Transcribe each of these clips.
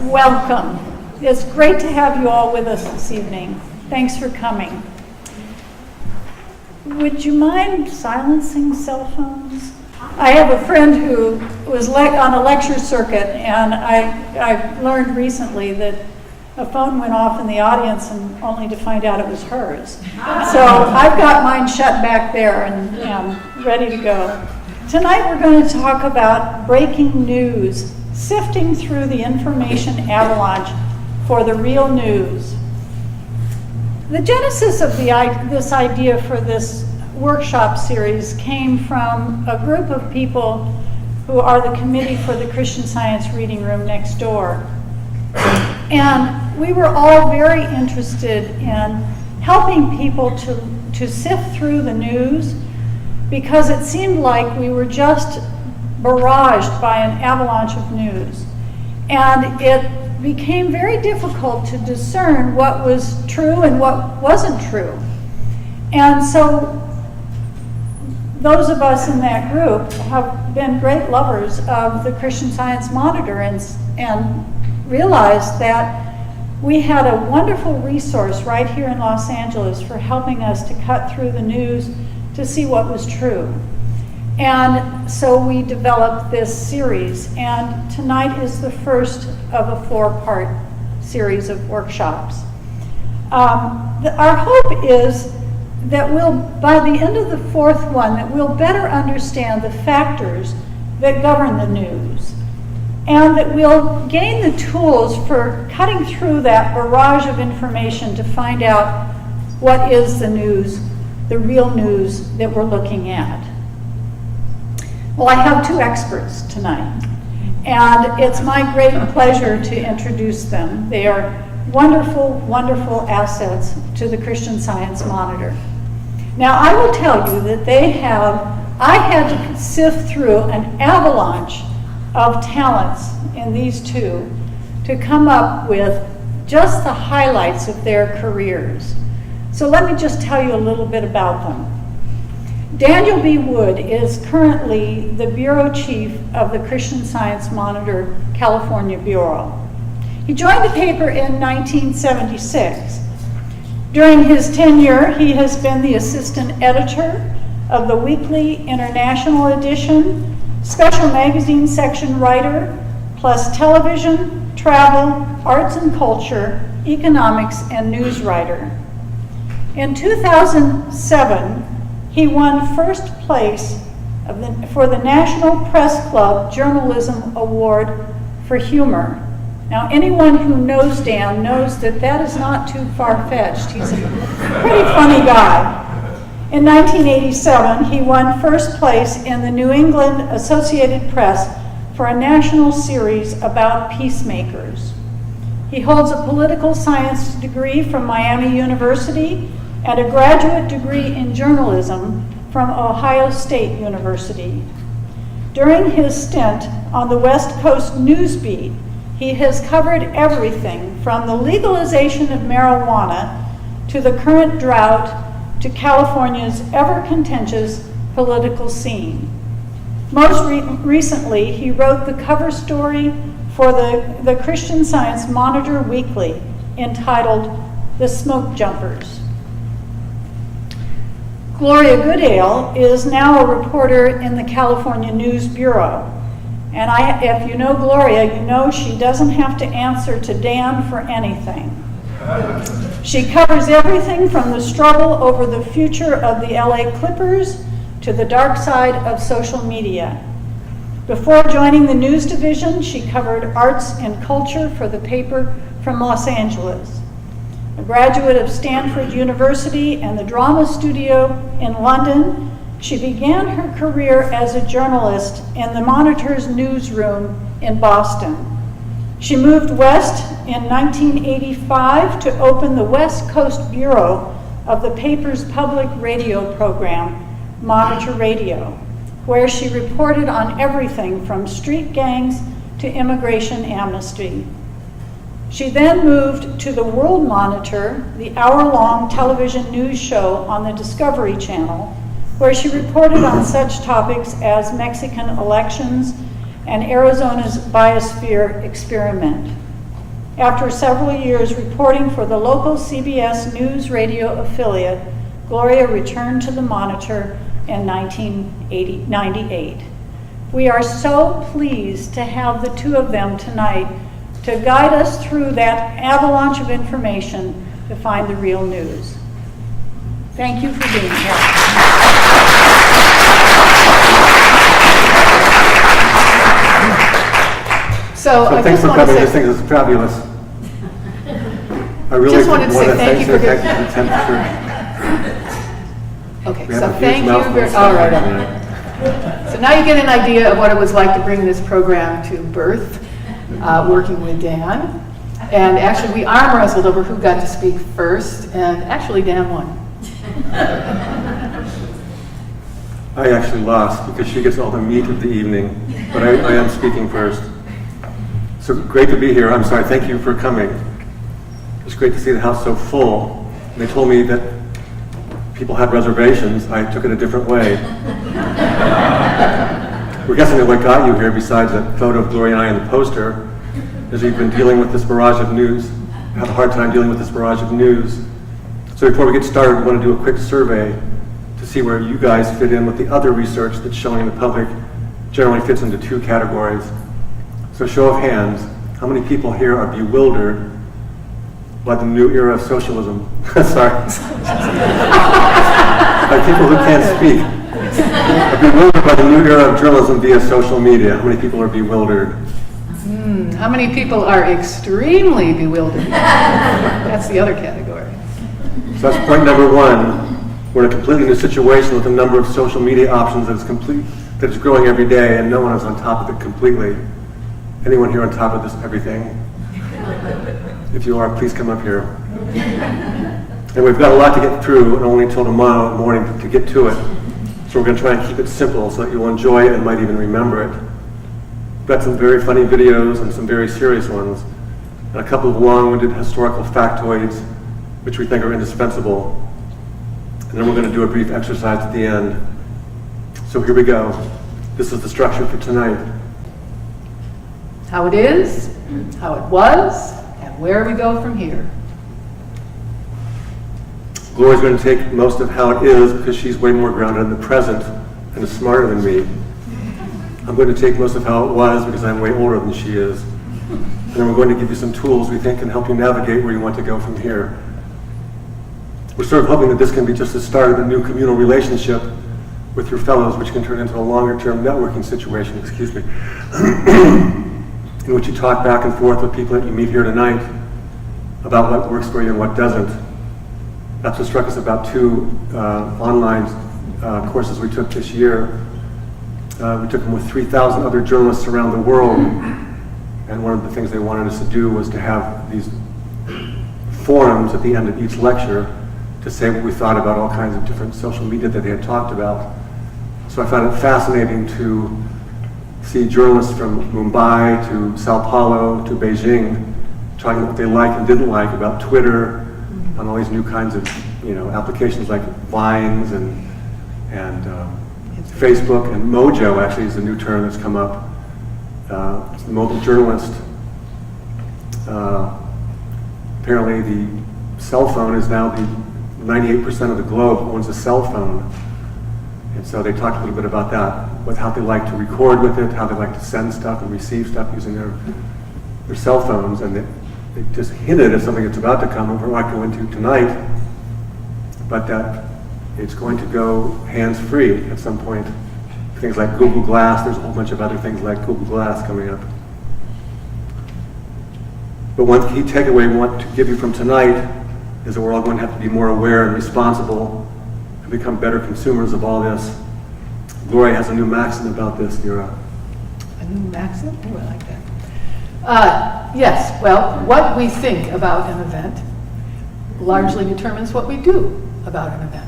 Welcome. It's great to have you all with us this evening. Thanks for coming. Would you mind silencing cell phones? I have a friend who was on a lecture circuit, and I learned recently that a phone went off in the audience and only to find out it was hers. So I've got mine shut back there and am ready to go. Tonight we're going to talk about breaking news, sifting through the information avalanche for the real news. The genesis of this idea for this workshop series came from a group of people who are the committee for the Christian Science Reading Room next door. And we were all very interested in helping people to sift through the news, because it seemed like we were just barraged by an avalanche of news. And it became very difficult to discern what was true and what wasn't true. And so those of us in that group have been great lovers of the Christian Science Monitor and realized that we had a wonderful resource right here in Los Angeles for helping us to cut through the news to see what was true. And so we developed this series, and tonight is the first of a 4-part series of workshops. Our hope is that by the end of the 4th one, that we'll better understand the factors that govern the news, and that we'll gain the tools for cutting through that barrage of information to find out what is the news, the real news that we're looking at. Well, I have 2 experts tonight, and it's my great pleasure to introduce them. They are wonderful, wonderful assets to the Christian Science Monitor. Now, I will tell you that I had to sift through an avalanche of talents in these 2 to come up with just the highlights of their careers. So let me just tell you a little bit about them. Daniel B. Wood is currently the Bureau Chief of the Christian Science Monitor, California Bureau. He joined the paper in 1976. During his tenure, he has been the assistant editor of the weekly international edition, special magazine section writer, plus television, travel, arts and culture, economics, and news writer. In 2007, he won first place for the National Press Club Journalism Award for Humor. Now, anyone who knows Dan knows that that is not too far-fetched. He's a pretty funny guy. In 1987, he won first place in the New England Associated Press for a national series about peacemakers. He holds a political science degree from Miami University and a graduate degree in journalism from Ohio State University. During his stint on the West Coast News Beat, he has covered everything from the legalization of marijuana to the current drought to California's ever-contentious political scene. Most recently, he wrote the cover story for the Christian Science Monitor Weekly entitled The Smoke Jumpers. Gloria Goodale is now a reporter in the California News Bureau. And if you know Gloria, you know she doesn't have to answer to Dan for anything. She covers everything from the struggle over the future of the LA Clippers to the dark side of social media. Before joining the news division, she covered arts and culture for the paper from Los Angeles. A graduate of Stanford University and the Drama Studio in London, she began her career as a journalist in the Monitor's newsroom in Boston. She moved west in 1985 to open the West Coast Bureau of the paper's public radio program, Monitor Radio, where she reported on everything from street gangs to immigration amnesty. She then moved to the World Monitor, the hour-long television news show on the Discovery Channel, where she reported on such topics as Mexican elections and Arizona's biosphere experiment. After several years reporting for the local CBS News Radio affiliate, Gloria returned to the Monitor in 1998. We are so pleased to have the two of them tonight to guide us through that avalanche of information to find the real news. Thank you for being here. So I thanks just for want to coming. This say, thing is fabulous. I really Just wanted to want say to thank you for thank you for the temperature. okay, We have so a huge thank you mouthful very, of all stuff right. tonight. So now you get an idea of what it was like to bring this program to birth, working with Dan. And actually, we arm wrestled over who got to speak first, and actually Dan won. I actually lost because she gets all the meat of the evening, but I am speaking first. So great to be here. I'm sorry, thank you for coming. It's great to see the house so full. And they told me that people had reservations. I took it a different way. We're guessing that what got you here, besides that photo of Gloria and I in the poster, is you've been dealing with this barrage of news, have a hard time dealing with this barrage of news. So before we get started, we want to do a quick survey to see where you guys fit in with the other research that's showing the public generally fits into two categories. So show of hands, how many people here are bewildered by the new era of socialism? Sorry. By people who can't speak. Are bewildered by the new era of journalism via social media. How many people are bewildered? How many people are extremely bewildered? That's the other category. So that's point number one. We're in a completely new situation with a number of social media options that is growing every day, and no one is on top of it completely. Anyone here on top of this everything? If you are, please come up here. And we've got a lot to get through, and only until tomorrow morning to get to it. So we're going to try and keep it simple so that you'll enjoy it and might even remember it. We've got some very funny videos and some very serious ones, and a couple of long-winded historical factoids, which we think are indispensable. And then we're going to do a brief exercise at the end. So here we go. This is the structure for tonight. How it is, how it was, and where we go from here. Gloria's going to take most of how it is because she's way more grounded in the present and is smarter than me. I'm going to take most of how it was because I'm way older than she is. And then we're going to give you some tools we think can help you navigate where you want to go from here. We're sort of hoping that this can be just the start of a new communal relationship with your fellows, which can turn into a longer-term networking situation, in which you talk back and forth with people that you meet here tonight about what works for you and what doesn't. That's what struck us about two online courses we took this year. We took them with 3,000 other journalists around the world, and one of the things they wanted us to do was to have these forums at the end of each lecture to say what we thought about all kinds of different social media that they had talked about. So I found it fascinating to see journalists from Mumbai to Sao Paulo to Beijing talking about what they like and didn't like about Twitter and all these new kinds of applications like Vines and Facebook, and Mojo actually is a new term that's come up. It's the mobile journalist. Apparently the cell phone is now 98% of the globe owns a cell phone. And so they talked a little bit about that, with how they like to record with it, how they like to send stuff and receive stuff using their cell phones. And they just hinted at something that's about to come, and we're not going to tonight, but that it's going to go hands-free at some point. Things like Google Glass, there's a whole bunch of other things like Google Glass coming up. But one key takeaway we want to give you from tonight is that we're all going to have to be more aware and responsible and become better consumers of all this. Gloria has a new maxim about this, Nira. A new maxim? Oh, I like that. Yes, well, what we think about an event largely determines what we do about an event.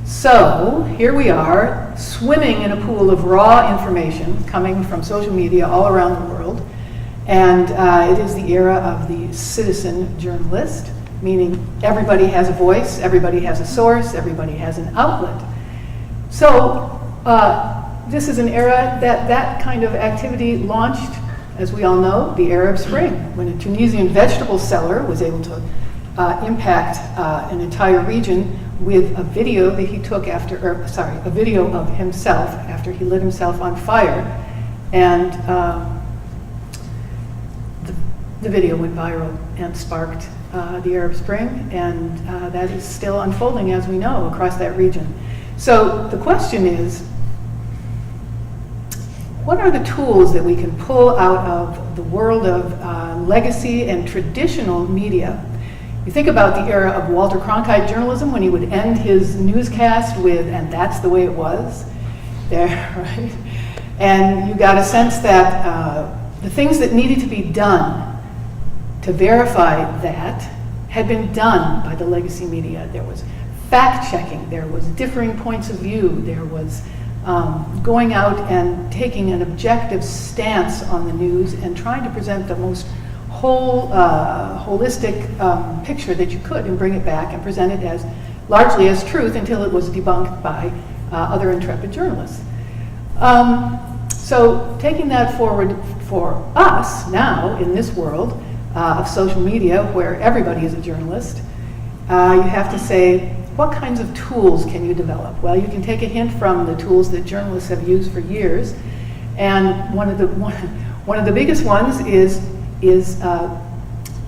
So here we are, swimming in a pool of raw information coming from social media all around the world. And it is the era of the citizen journalist, meaning everybody has a voice, everybody has a source, everybody has an outlet. So this is an era that kind of activity launched as we all know, the Arab Spring, when a Tunisian vegetable seller was able to impact an entire region with a video that he took a video of himself after he lit himself on fire. And the video went viral and sparked the Arab Spring, and that is still unfolding, as we know, across that region. So the question is, what are the tools that we can pull out of the world of legacy and traditional media? You think about the era of Walter Cronkite journalism, when he would end his newscast with, "and that's the way it was," there, right? And you got a sense that the things that needed to be done to verify that had been done by the legacy media. There was fact-checking, there was differing points of view, there was going out and taking an objective stance on the news and trying to present the most holistic picture that you could and bring it back and present it as largely as truth until it was debunked by other intrepid journalists. So taking that forward for us now in this world of social media where everybody is a journalist, you have to say, what kinds of tools can you develop? Well, you can take a hint from the tools that journalists have used for years, and one of the biggest ones is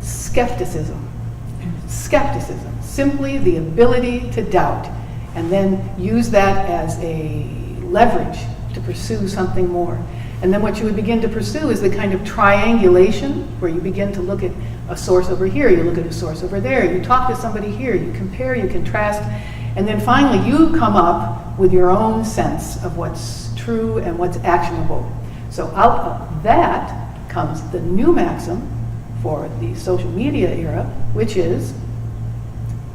skepticism. Skepticism, simply the ability to doubt, and then use that as a leverage to pursue something more. And then what you would begin to pursue is the kind of triangulation where you begin to look at a source over here, you look at a source over there, you talk to somebody here, you compare, you contrast, and then finally you come up with your own sense of what's true and what's actionable. So out of that comes the new maxim for the social media era, which is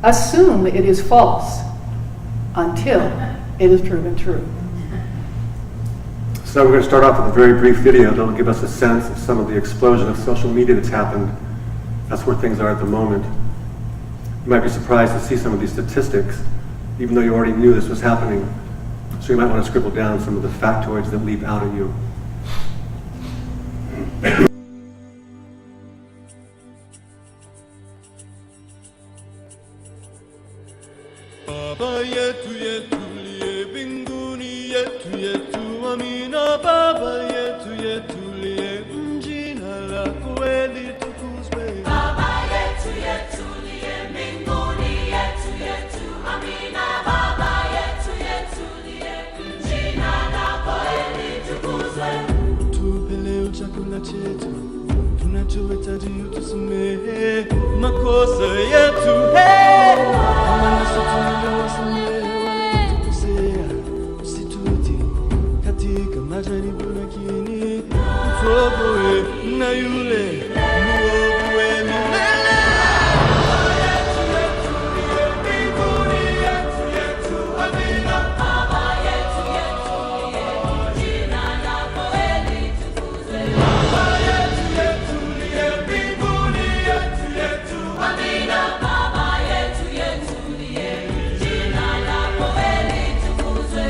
assume it is false until it is proven true. So we're going to start off with a very brief video that'll give us a sense of some of the explosion of social media that's happened. That's where things are at the moment. You might be surprised to see some of these statistics, even though you already knew this was happening. So you might want to scribble down some of the factoids that leap out at you. Baba yetu yetu liye mbinguni, yetu yetu amina. Baba yetu yetu liye jina lako litukuzwe. Baba yetu yetu liye mbinguni, yetu yetu amina. Baba yetu yetu liye jina lako litukuzwe. Utupe leo chakula chetu, tunachohitaji utusamehe makosa yetu, kama nasi tulivyowasamehe waliotukosea, usitutie katika majaribu, lakini utuokoe na yule mwovu wa milele. Baba yetu yetu liye mbinguni, yetu yetu amina. Baba yetu yetu liye jina lako litukuzwe. Baba yetu yetu liye mbinguni, yetu yetu Amina. Baba yetu yetu liye jina lako litukuzwe.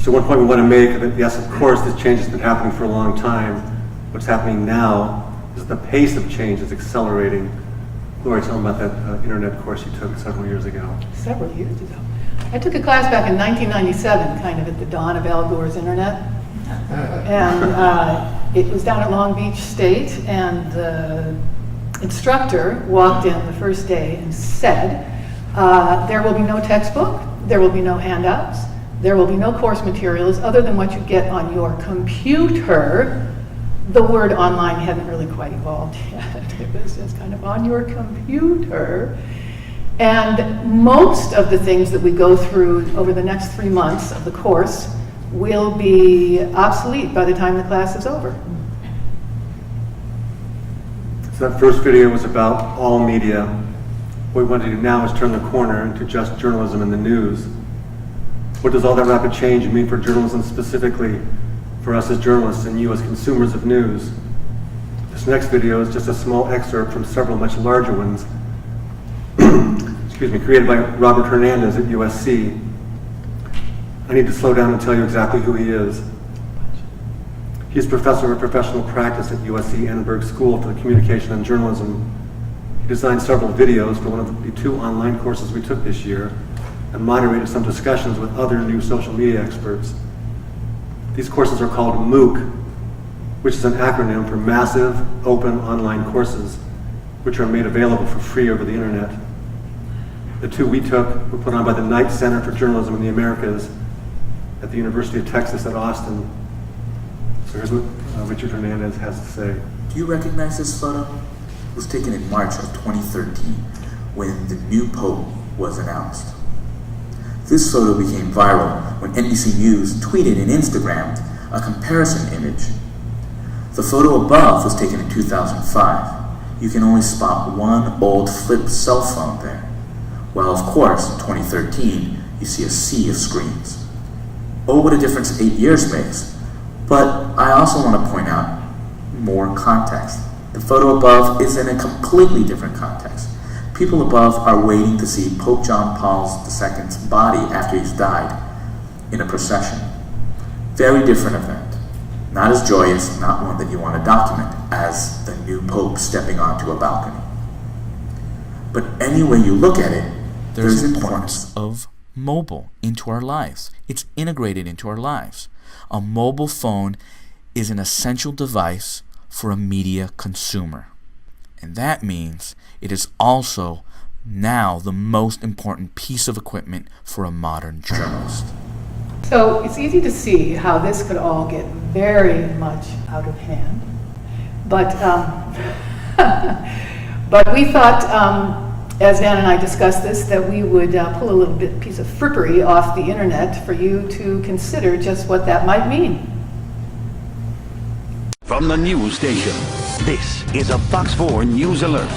So one point we want to make that, yes, of course, this change has been happening for a long time. What's happening now is the pace of change is accelerating. Lori, tell them about that internet course you took several years ago. Several years ago. I took a class back in 1997, kind of at the dawn of Al Gore's internet. And it was down at Long Beach State, and the instructor walked in the first day and said, there will be no textbook, there will be no handouts, there will be no course materials other than what you get on your computer. The word online hadn't really quite evolved yet. It was just kind of on your computer. And most of the things that we go through over the next 3 months of the course will be obsolete by the time the class is over. So that first video was about all media. What we want to do now is turn the corner into just journalism and the news. What does all that rapid change mean for journalism specifically, for us as journalists and you as consumers of news? This next video is just a small excerpt from several much larger ones, excuse me, created by Robert Hernandez at USC. I need to slow down and tell you exactly who he is. He's professor of professional practice at USC Annenberg School for the Communication and Journalism. He designed several videos for one of the 2 online courses we took this year and moderated some discussions with other new social media experts. These courses are called MOOC, which is an acronym for Massive Open Online Courses, which are made available for free over the internet. The 2 we took were put on by the Knight Center for Journalism in the Americas at the University of Texas at Austin. So here's what Richard Hernandez has to say. Do you recognize this photo? It was taken in March of 2013 when the new Pope was announced. This photo became viral when NBC News tweeted and Instagrammed a comparison image. The photo above was taken in 2005. You can only spot one old flip cell phone there. Well, of course, in 2013, you see a sea of screens. Oh, what a difference 8 years makes. But I also want to point out more context. The photo above is in a completely different context. People above are waiting to see Pope John Paul II's body after he's died in a procession. Very different event. Not as joyous, not one that you want to document as the new Pope stepping onto a balcony. But any way you look at it, there's importance of mobile into our lives. It's integrated into our lives. A mobile phone is an essential device for a media consumer. And that means it is also now the most important piece of equipment for a modern journalist. So it's easy to see how this could all get very much out of hand. But, but we thought, as Dan and I discussed this, that we would pull a little piece of frippery off the internet for you to consider just what that might mean. From the news station, this is a Fox 4 News Alert.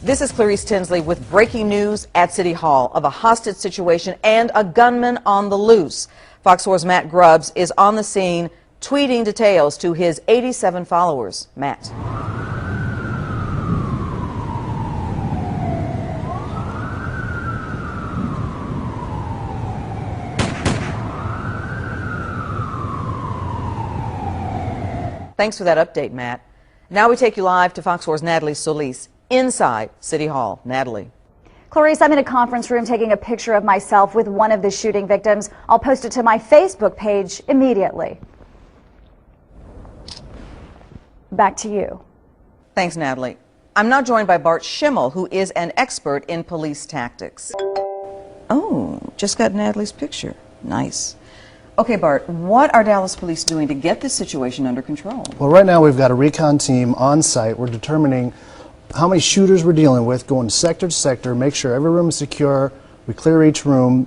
This is Clarice Tinsley with breaking news at City Hall of a hostage situation and a gunman on the loose. Fox 4's Matt Grubbs is on the scene tweeting details to his 87 followers. Matt. Thanks for that update, Matt. Now we take you live to Fox 4's Natalie Solis inside City Hall. Natalie. Clarice, I'm in a conference room taking a picture of myself with one of the shooting victims. I'll post it to my Facebook page immediately. Back to you. Thanks, Natalie. I'm now joined by Bart Schimmel, who is an expert in police tactics. Oh, just got Natalie's picture. Nice. Okay, Bart, what are Dallas police doing to get this situation under control? Well, right now we've got a recon team on site. We're determining how many shooters we're dealing with, going sector to sector, make sure every room is secure, we clear each room.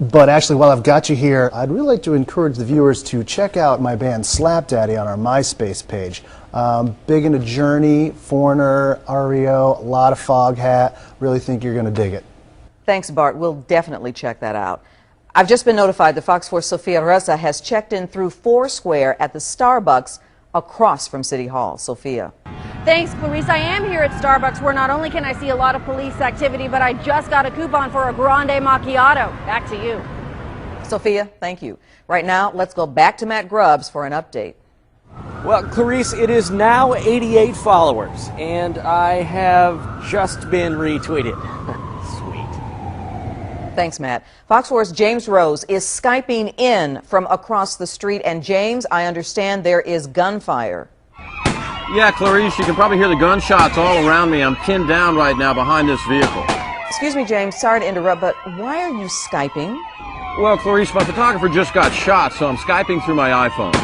But actually, while I've got you here, I'd really like to encourage the viewers to check out my band Slap Daddy on our MySpace page. Big into Journey, Foreigner, REO, a lot of Foghat. Really think you're going to dig it. Thanks, Bart. We'll definitely check that out. I've just been notified that Fox 4's Sophia Reza has checked in through Foursquare at the Starbucks across from City Hall. Sophia. Thanks, Clarice. I am here at Starbucks, where not only can I see a lot of police activity, but I just got a coupon for a grande macchiato. Back to you. Sophia, thank you. Right now, let's go back to Matt Grubbs for an update. Well, Clarice, it is now 88 followers, and I have just been retweeted. Sweet. Thanks, Matt. Fox 4's James Rose is Skyping in from across the street. And James, I understand there is gunfire. Yeah, Clarice, you can probably hear the gunshots all around me. I'm pinned down right now behind this vehicle. Excuse me, James, sorry to interrupt, but why are you Skyping? Well, Clarice, my photographer just got shot, so I'm Skyping through my iPhone.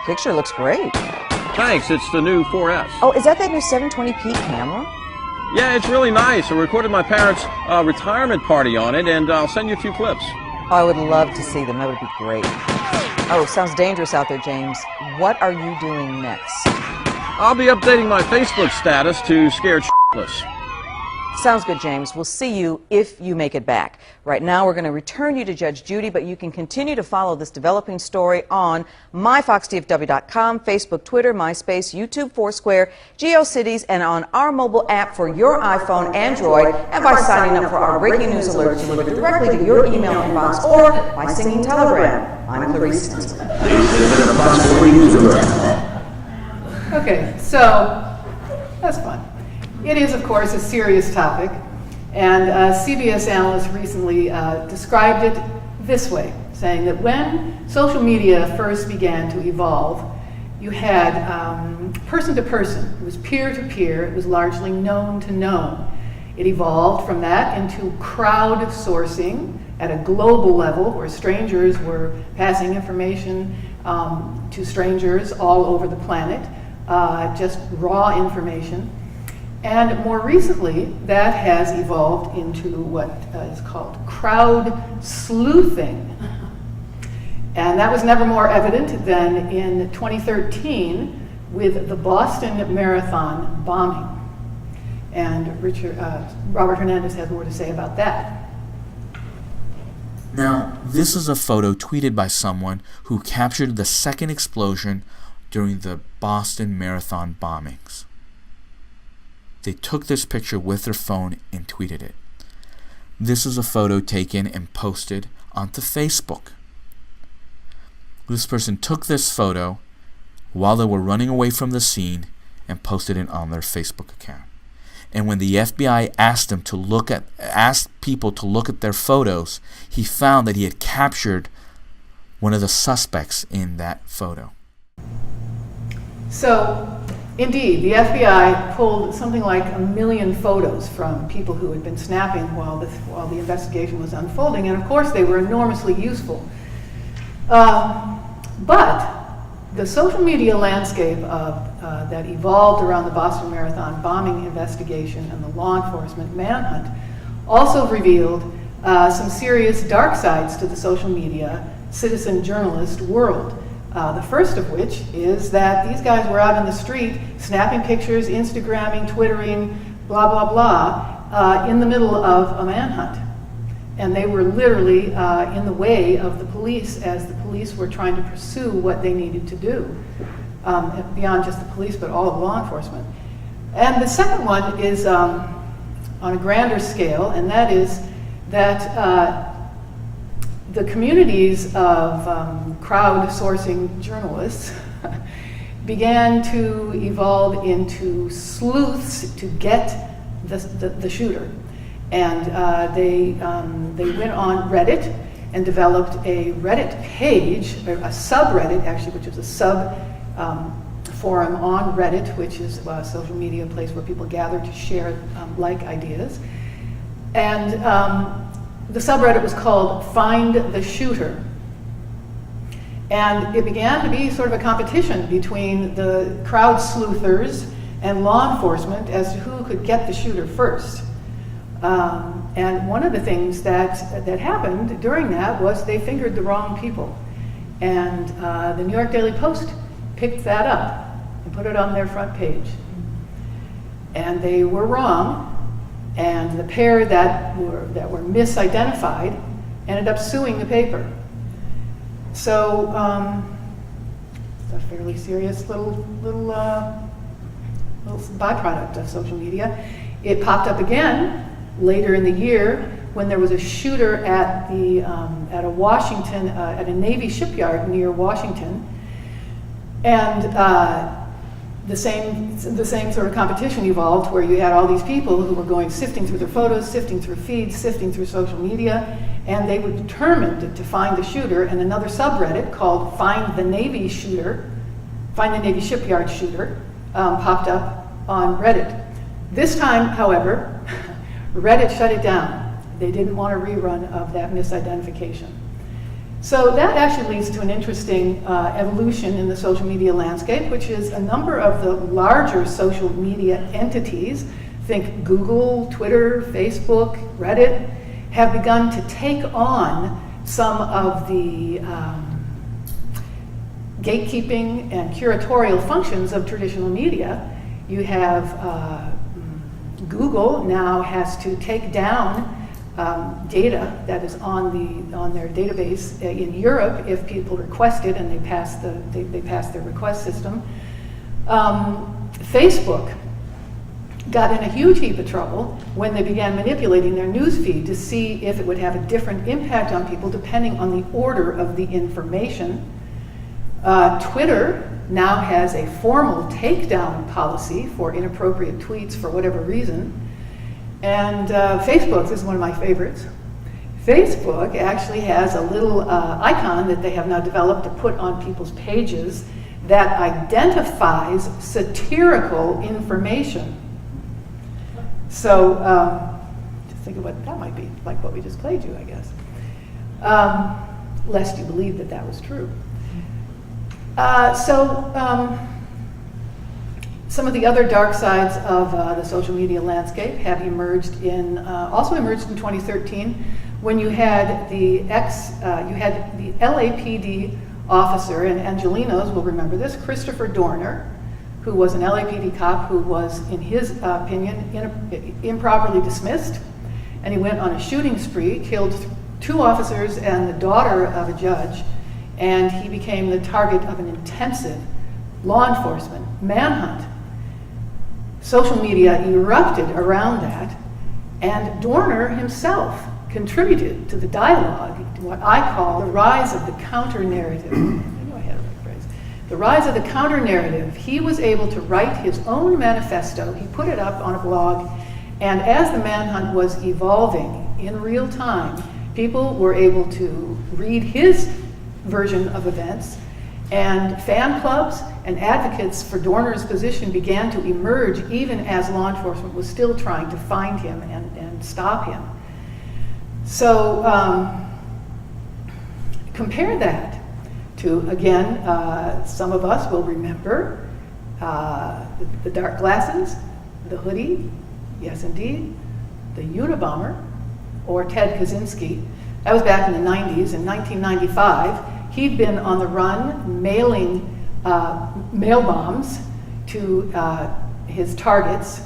Picture looks great. Thanks, it's the new 4S. Oh, is that new 720p camera? Yeah, it's really nice. I recorded my parents' retirement party on it, and I'll send you a few clips. Oh, I would love to see them. That would be great. Oh, sounds dangerous out there, James. What are you doing next? I'll be updating my Facebook status to Scared Shitless. Sounds good, James. We'll see you if you make it back. Right now, we're going to return you to Judge Judy, but you can continue to follow this developing story on myfoxdfw.com, Facebook, Twitter, MySpace, YouTube, Foursquare, GeoCities, and on our mobile app for your iPhone, Android, and by signing up for our breaking news alerts delivered directly to your email inbox or by singing Telegram. I'm Clarice Henson. Okay, so that's fun. It is, of course, a serious topic, and CBS analyst recently described it this way, saying that when social media first began to evolve, you had person to person. It was peer to peer. It was largely known to known. It evolved from that into crowdsourcing at a global level, where strangers were passing information to strangers all over the planet, just raw information. And more recently, that has evolved into what is called crowd sleuthing. And that was never more evident than in 2013 with the Boston Marathon bombing. And Robert Hernandez has more to say about that. Now, This is a photo tweeted by someone who captured the second explosion during the Boston Marathon bombings. They took this picture with their phone and tweeted it. This is a photo taken and posted onto Facebook. This person took this photo while they were running away from the scene and posted it on their Facebook account. And when the FBI asked people to look at their photos, he found that he had captured one of the suspects in that photo. So, indeed, the FBI pulled something like 1 million photos from people who had been snapping while the investigation was unfolding, and of course they were enormously useful. But the social media landscape that evolved around the Boston Marathon bombing investigation and the law enforcement manhunt also revealed some serious dark sides to the social media citizen journalist world. The first of which is that these guys were out in the street snapping pictures, Instagramming, Twittering, blah, blah, blah, in the middle of a manhunt. And they were literally in the way of the police as the police were trying to pursue what they needed to do, beyond just the police, but all of law enforcement. And the second one is on a grander scale, and that is that the communities of crowdsourcing journalists began to evolve into sleuths to get the shooter. And they went on Reddit and developed a Reddit page, or a subreddit actually, which is a sub forum on Reddit, which is a social media place where people gather to share like ideas. And the subreddit was called Find the Shooter. And it began to be sort of a competition between the crowd sleuthers and law enforcement as to who could get the shooter first. And one of the things that happened during that was they fingered the wrong people. And the New York Daily Post picked that up and put it on their front page. And they were wrong, and the pair that were misidentified ended up suing the paper. So, it's a fairly serious little byproduct of social media. It popped up again later in the year when there was a shooter at a Washington, at a Navy shipyard near Washington, and the same sort of competition evolved, where you had all these people who were sifting through their photos, sifting through feeds, sifting through social media, and they were determined to find the shooter. And another subreddit called Find the Navy Shipyard Shooter popped up on Reddit. This time, however, Reddit shut it down. They didn't want a rerun of that misidentification. So that actually leads to an interesting evolution in the social media landscape, which is a number of the larger social media entities, think Google, Twitter, Facebook, Reddit, have begun to take on some of the gatekeeping and curatorial functions of traditional media. You have Google now has to take down data that is on their database in Europe if people request it and they pass their request system. Facebook got in a huge heap of trouble when they began manipulating their news feed to see if it would have a different impact on people depending on the order of the information. Twitter now has a formal takedown policy for inappropriate tweets for whatever reason. And Facebook, this is one of my favorites. Facebook actually has a little icon that they have now developed to put on people's pages that identifies satirical information. So just think of what that might be, like what we just played you, I guess. Lest you believe that that was true. Some of the other dark sides of the social media landscape have also emerged in 2013 when you had the LAPD officer, and Angelenos will remember this, Christopher Dorner, who was an LAPD cop who was, in his opinion, improperly dismissed, and he went on a shooting spree, killed 2 officers and the daughter of a judge, and he became the target of an intensive law enforcement manhunt. Social media erupted around that, and Dorner himself contributed to the dialogue, to what I call the rise of the counter-narrative. I know I had a right phrase. The rise of the counter-narrative. He was able to write his own manifesto. He put it up on a blog, and as the manhunt was evolving in real time, people were able to read his version of events, and fan clubs and advocates for Dorner's position began to emerge even as law enforcement was still trying to find him and stop him. So compare that to, again, some of us will remember the dark glasses, the hoodie, yes indeed, the Unabomber, or Ted Kaczynski. That was back in the 90s. In 1995, he'd been on the run mailing mail bombs to his targets,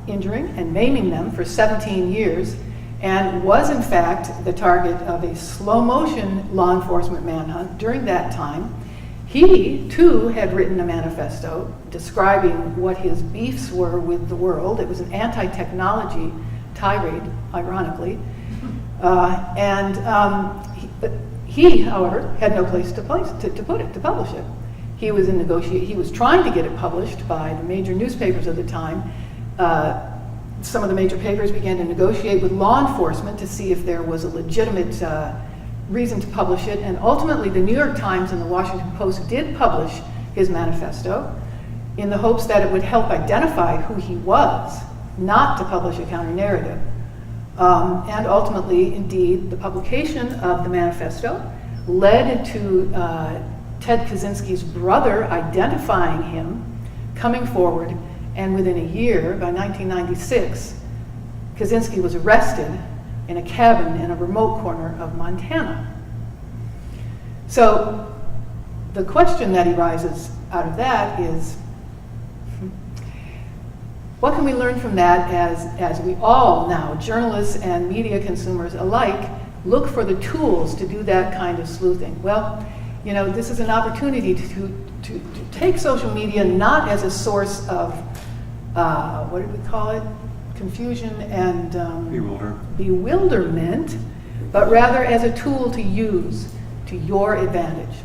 injuring and maiming them for 17 years, and was in fact the target of a slow motion law enforcement manhunt during that time. He too had written a manifesto describing what his beefs were with the world. It was an anti-technology tirade, ironically. He, however, had no place to publish it. He was he was trying to get it published by the major newspapers of the time. Some of the major papers began to negotiate with law enforcement to see if there was a legitimate reason to publish it, and ultimately the New York Times and the Washington Post did publish his manifesto in the hopes that it would help identify who he was, not to publish a counter-narrative. And ultimately, indeed, the publication of the manifesto led to Ted Kaczynski's brother identifying him, coming forward, and within a year, by 1996, Kaczynski was arrested in a cabin in a remote corner of Montana. So the question that arises out of that is, what can we learn from that as we all now, journalists and media consumers alike, look for the tools to do that kind of sleuthing? Well, this is an opportunity to take social media not as a source of what did we call it? Confusion and bewilderment, but rather as a tool to use to your advantage.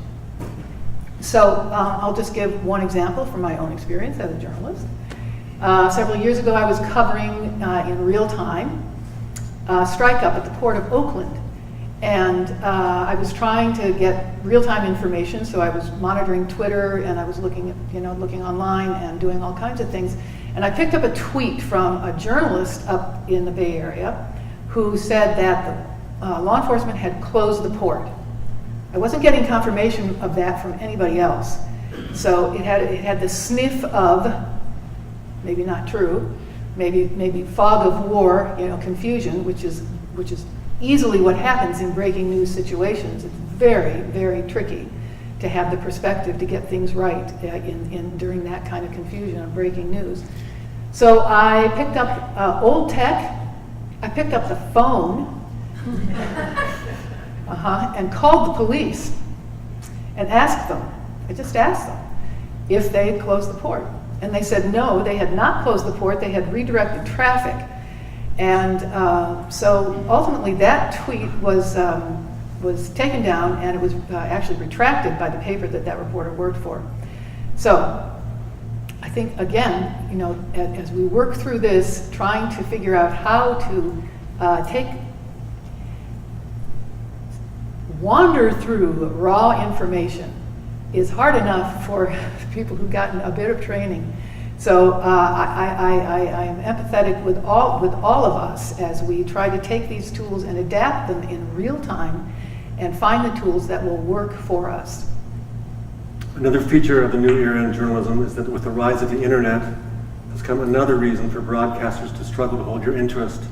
So I'll just give one example from my own experience as a journalist. Several years ago, I was covering in real time strike-up at the Port of Oakland. And I was trying to get real-time information, so I was monitoring Twitter and I was looking at, looking online and doing all kinds of things. And I picked up a tweet from a journalist up in the Bay Area who said that the law enforcement had closed the port. I wasn't getting confirmation of that from anybody else. So it had the sniff of, maybe not true, maybe fog of war, confusion, which is easily what happens in breaking news situations. It's very, very tricky to have the perspective to get things right during that kind of confusion of breaking news. So I picked up old tech. I picked up the phone and called the police and asked them. I just asked them if they had closed the port. And they said no, they had not closed the port. They had redirected traffic. And so ultimately that tweet was taken down, and it was actually retracted by the paper that reporter worked for. So I think, again, as we work through this, trying to figure out how to wander through raw information is hard enough for people who've gotten a bit of training. So I am empathetic with all of us as we try to take these tools and adapt them in real time and find the tools that will work for us. Another feature of the new era in journalism is that with the rise of the internet has come another reason for broadcasters to struggle to hold your interest.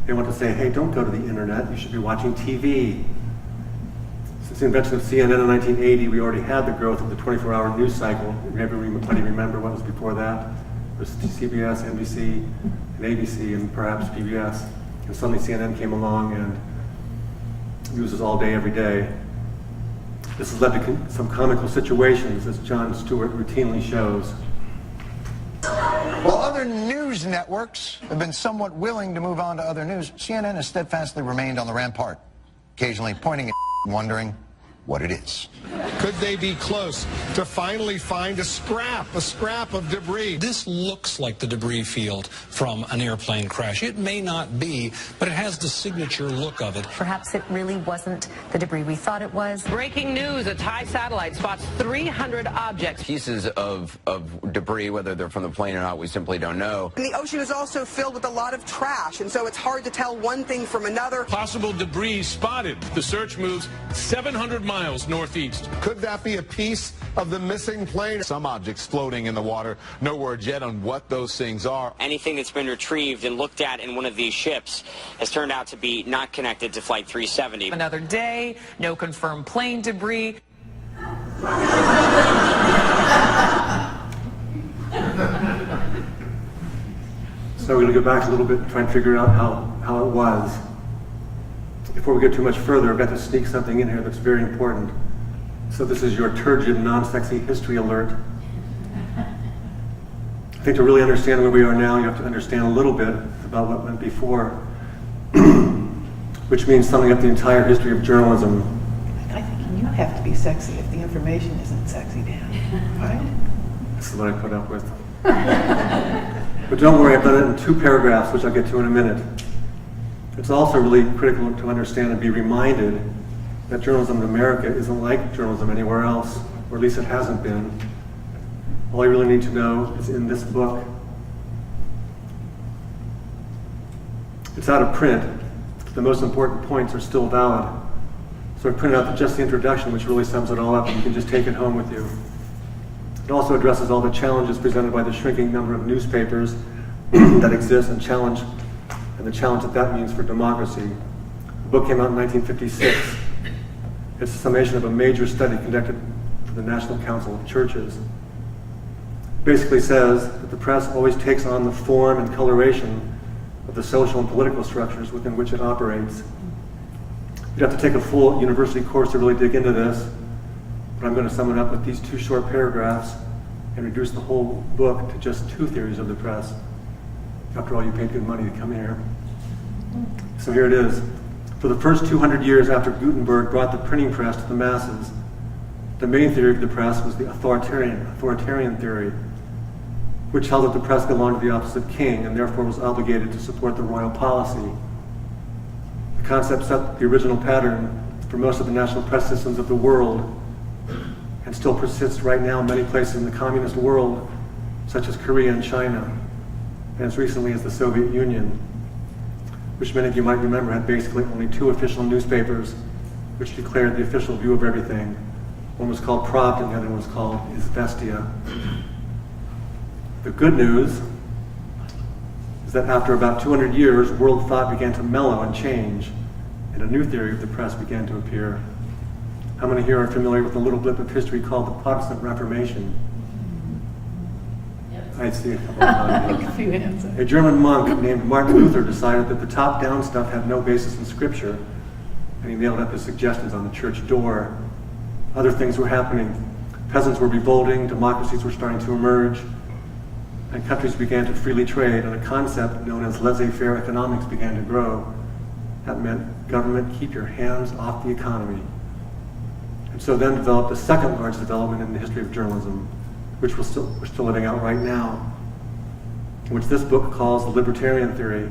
They want to say, hey, don't go to the internet, you should be watching TV. Since the invention of CNN in 1980, we already had the growth of the 24-hour news cycle. Everybody remember what was before that? It was CBS, NBC, and ABC, and perhaps PBS. And suddenly CNN came along and news is all day, every day. This has led to some comical situations, as Jon Stewart routinely shows. While other news networks have been somewhat willing to move on to other news, CNN has steadfastly remained on the rampart, occasionally pointing at wondering what it is. Could they be close to finally find a scrap of debris? This looks like the debris field from an airplane crash. It may not be, but it has the signature look of it. Perhaps it really wasn't the debris we thought it was. Breaking news, a Thai satellite spots 300 objects. Pieces of debris, whether they're from the plane or not, we simply don't know. And the ocean is also filled with a lot of trash, and so it's hard to tell one thing from another. Possible debris spotted. The search moves 700 miles northeast. Could that be a piece of the missing plane? Some objects floating in the water. No word yet on what those things are. Anything that's been retrieved and looked at in one of these ships has turned out to be not connected to Flight 370. Another day, no confirmed plane debris. So we're going to go back a little bit and try and figure out how it was. Before we get too much further, I've got to sneak something in here that's very important. So this is your turgid, non-sexy history alert. I think to really understand where we are now, you have to understand a little bit about what went before, which means summing up the entire history of journalism. I think you have to be sexy if the information isn't sexy, Dan. Right? This is what I put up with. But don't worry, I've done it in 2 paragraphs, which I'll get to in a minute. It's also really critical to understand and be reminded that journalism in America isn't like journalism anywhere else, or at least it hasn't been. All you really need to know is in this book. It's out of print. The most important points are still valid. So I printed out just the introduction, which really sums it all up, and you can just take it home with you. It also addresses all the challenges presented by the shrinking number of newspapers that exist and the challenge that means for democracy. The book came out in 1956. It's a summation of a major study conducted for the National Council of Churches. It basically says that the press always takes on the form and coloration of the social and political structures within which it operates. You'd have to take a full university course to really dig into this, but I'm going to sum it up with these 2 short paragraphs. and reduced the whole book to just 2 theories of the press. After all, you paid good money to come here. So here it is. For the first 200 years after Gutenberg brought the printing press to the masses, the main theory of the press was the authoritarian theory, which held that the press belonged to the office of king and therefore was obligated to support the royal policy. The concept set the original pattern for most of the national press systems of the world and still persists right now in many places in the communist world, such as Korea and China, and as recently as the Soviet Union, which many of you might remember had basically only 2 official newspapers which declared the official view of everything. One was called Pravda and the other one was called Izvestia. The good news is that after about 200 years, world thought began to mellow and change, and a new theory of the press began to appear. How many here are familiar with the little blip of history called the Protestant Reformation? I see a couple of A few hands up. A German monk named Martin Luther decided that the top-down stuff had no basis in Scripture, and he nailed up his suggestions on the church door. Other things were happening. Peasants were revolting, democracies were starting to emerge, and countries began to freely trade, and a concept known as laissez-faire economics began to grow. That meant government, keep your hands off the economy. And so then developed the second largest development in the history of journalism, which we're still living out right now, which this book calls the libertarian theory.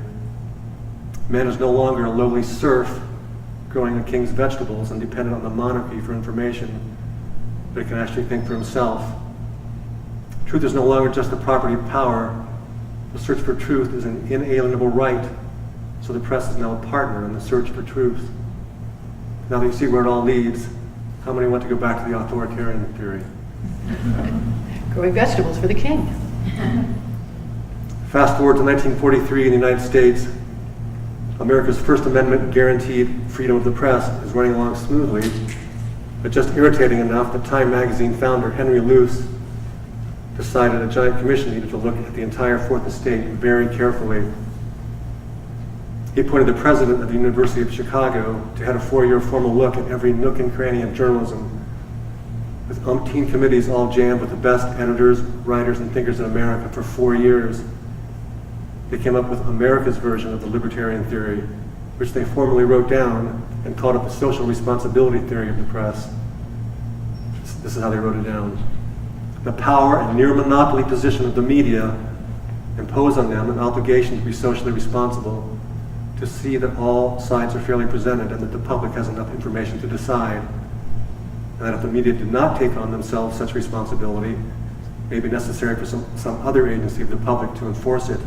Man is no longer a lowly serf growing a king's vegetables and dependent on the monarchy for information, but he can actually think for himself. Truth is no longer just the property of power. The search for truth is an inalienable right, so the press is now a partner in the search for truth. Now that you see where it all leads, how many want to go back to the authoritarian theory? Growing vegetables for the king. Fast forward to 1943 in the United States. America's First Amendment guaranteed freedom of the press is running along smoothly, but just irritating enough that Time magazine founder Henry Luce decided a giant commission needed to look at the entire Fourth Estate very carefully. He appointed the president of the University of Chicago to head a 4-year formal look at every nook and cranny of journalism, with umpteen committees all jammed with the best editors, writers, and thinkers in America for 4 years. They came up with America's version of the libertarian theory, which they formally wrote down and called it the social responsibility theory of the press. This is how they wrote it down. The power and near monopoly position of the media impose on them an obligation to be socially responsible, to see that all sides are fairly presented and that the public has enough information to decide. And that if the media did not take on themselves such responsibility, it may be necessary for some other agency of the public to enforce it.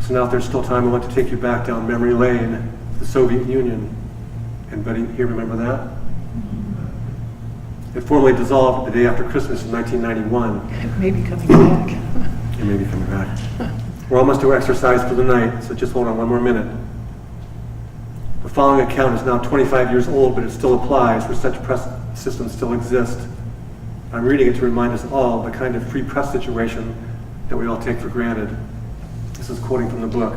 So now if there's still time, I want to take you back down memory lane, the Soviet Union. Anybody here remember that? It formally dissolved the day after Christmas in 1991. It may be coming back. It may be coming back. We're almost to exercise for the night, so just hold on one more minute. The following account is now 25 years old, but it still applies, for such press systems still exist. I'm reading it to remind us all of the kind of free press situation that we all take for granted. This is quoting from the book.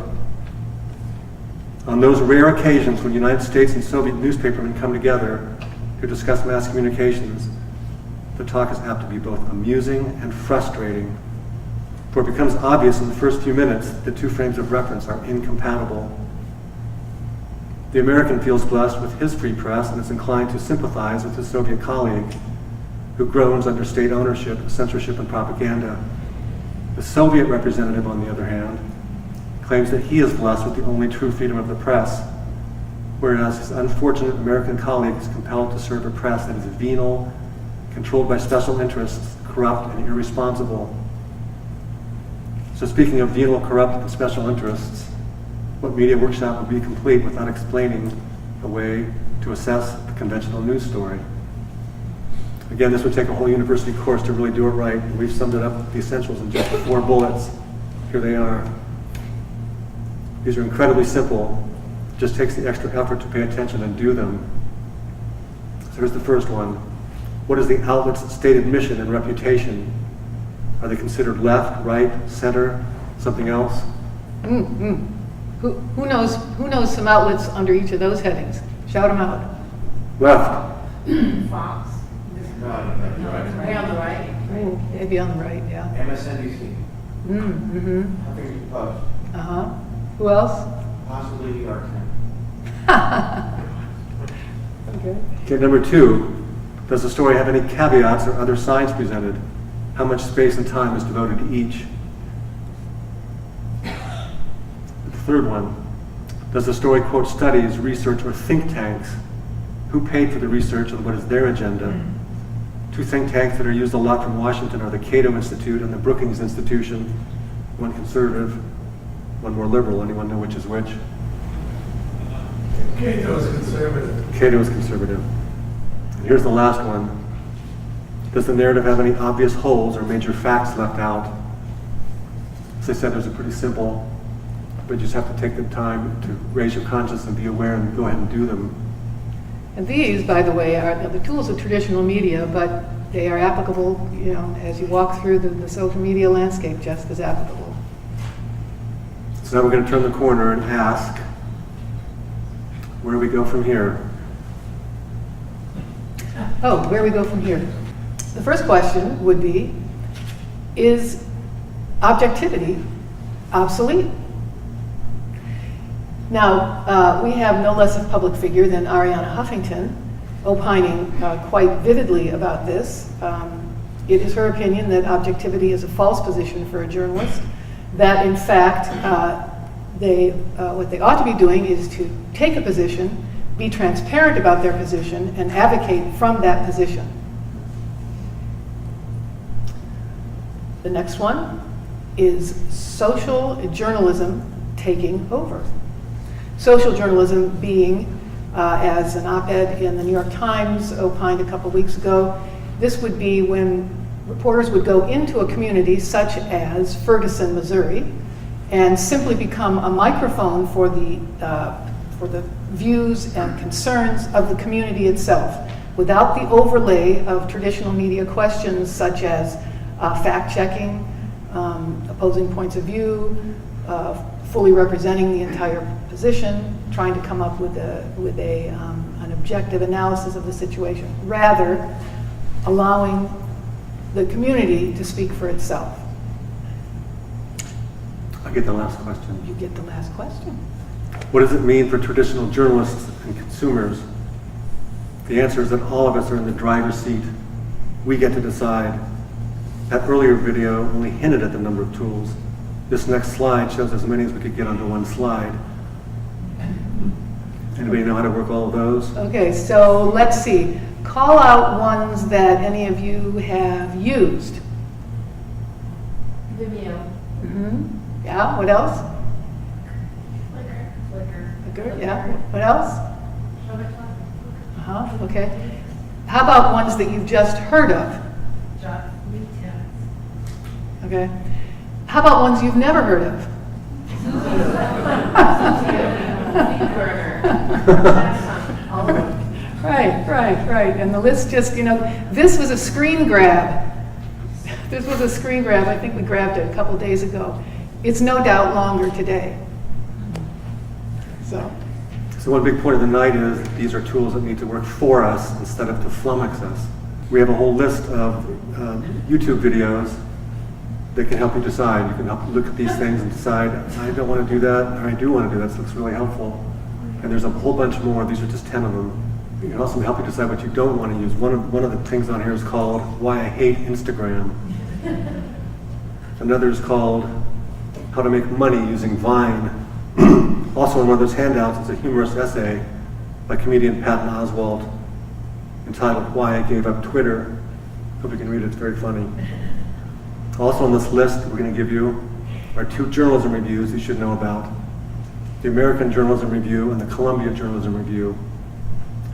On those rare occasions when United States and Soviet newspapermen come together to discuss mass communications, the talk is apt to be both amusing and frustrating, for it becomes obvious in the first few minutes that 2 frames of reference are incompatible. The American feels blessed with his free press and is inclined to sympathize with his Soviet colleague, who groans under state ownership, censorship, and propaganda. The Soviet representative, on the other hand, claims that he is blessed with the only true freedom of the press, whereas his unfortunate American colleague is compelled to serve a press that is venal, controlled by special interests, corrupt, and irresponsible. So speaking of venal, corrupt, and special interests, what media workshop would be complete without explaining a way to assess the conventional news story? Again, this would take a whole university course to really do it right, and we've summed it up, the essentials, in just 4 bullets. Here they are. These are incredibly simple. It just takes the extra effort to pay attention and do them. So here's the first one. What is the outlet's stated mission and reputation? Are they considered left, right, center, something else? Who knows some outlets under each of those headings? Shout them out. Left. Fox. Way on the right. Oh, maybe on the right, yeah. MSNBC. Mm-hmm. Huffington Post. Uh-huh. Who else? Possibly New York Times. Okay. Okay, number 2, does the story have any caveats or other signs presented? How much space and time is devoted to each? The third one, does the story quote studies, research, or think tanks? Who paid for the research and what is their agenda? 2 think tanks that are used a lot from Washington are the Cato Institute and the Brookings Institution. One conservative, one more liberal. Anyone know which is which? Cato is conservative. Cato is conservative. And here's the last one. Does the narrative have any obvious holes or major facts left out? As I said, those are pretty simple, but you just have to take the time to raise your conscience and be aware and go ahead and do them. And these, by the way, are the tools of traditional media, but they are applicable, as you walk through the social media landscape, just as applicable. So now we're going to turn the corner and ask, where do we go from here? Oh, where we go from here? The first question would be, is objectivity obsolete? Now, we have no less a public figure than Arianna Huffington opining quite vividly about this. It is her opinion that objectivity is a false position for a journalist, that in fact what they ought to be doing is to take a position, be transparent about their position, and advocate from that position. The next one is social journalism taking over. Social journalism being, as an op-ed in the New York Times opined a couple weeks ago, this would be when reporters would go into a community such as Ferguson, Missouri, and simply become a microphone for the views and concerns of the community itself, without the overlay of traditional media questions such as fact-checking, opposing points of view, fully representing the entire position, trying to come up with an objective analysis of the situation, rather allowing the community to speak for itself. I get the last question. You get the last question. What does it mean for traditional journalists and consumers? The answer is that all of us are in the driver's seat. We get to decide. That earlier video only hinted at the number of tools. This next slide shows as many as we could get onto one slide. Anybody know how to work all of those? Okay, so let's see. Call out ones that any of you have used. Vimeo. Mm-hmm. Yeah, what else? Flickr, yeah. What else? Uh-huh, okay. How about ones that you've just heard of? Okay. How about ones you've never heard of? Right. And the list just, this was a screen grab. This was a screen grab. I think we grabbed it a couple days ago. It's no doubt longer today. So one big point of the night is that these are tools that need to work for us instead of to flummox us. We have a whole list of YouTube videos that can help you decide. You can help look at these things and decide, I don't want to do that, or I do want to do that. This looks really helpful. And there's a whole bunch more. These are just 10 of them. It can also help you decide what you don't want to use. One of the things on here is called Why I Hate Instagram. Another is called How to Make Money Using Vine. Also in one of those handouts is a humorous essay by comedian Patton Oswalt entitled Why I Gave Up Twitter. Hope you can read it, it's very funny. Also on this list we're going to give you are 2 journalism reviews you should know about. The American Journalism Review and the Columbia Journalism Review.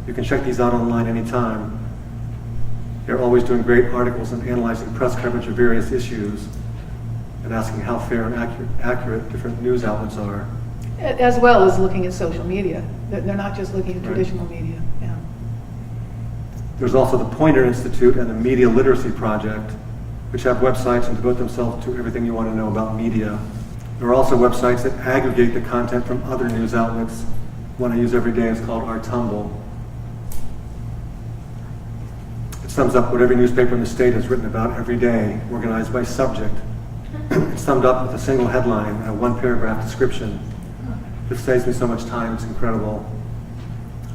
You can check these out online anytime. They're always doing great articles and analyzing press coverage of various issues and asking how fair and accurate different news outlets are. As well as looking at social media. They're not just looking at traditional media. Yeah. There's also the Poynter Institute and the Media Literacy Project, which have websites and devote themselves to everything you want to know about media. There are also websites that aggregate the content from other news outlets. One I use every day is called Artumble. It's sums up what every newspaper in the state has written about every day, organized by subject. It's summed up with a single headline and a one-paragraph description. It saves me so much time, it's incredible.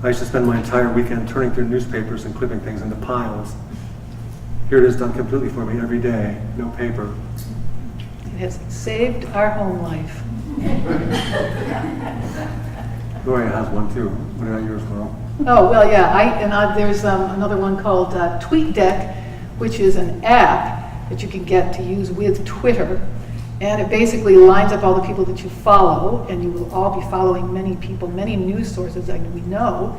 I used to spend my entire weekend turning through newspapers and clipping things into piles. Here it is done completely for me every day, no paper. It has saved our home life. Gloria has one too. What about yours, Will? Oh, well, yeah, there's another one called TweetDeck, which is an app that you can get to use with Twitter. And it basically lines up all the people that you follow, and you will all be following many people, many news sources that we know.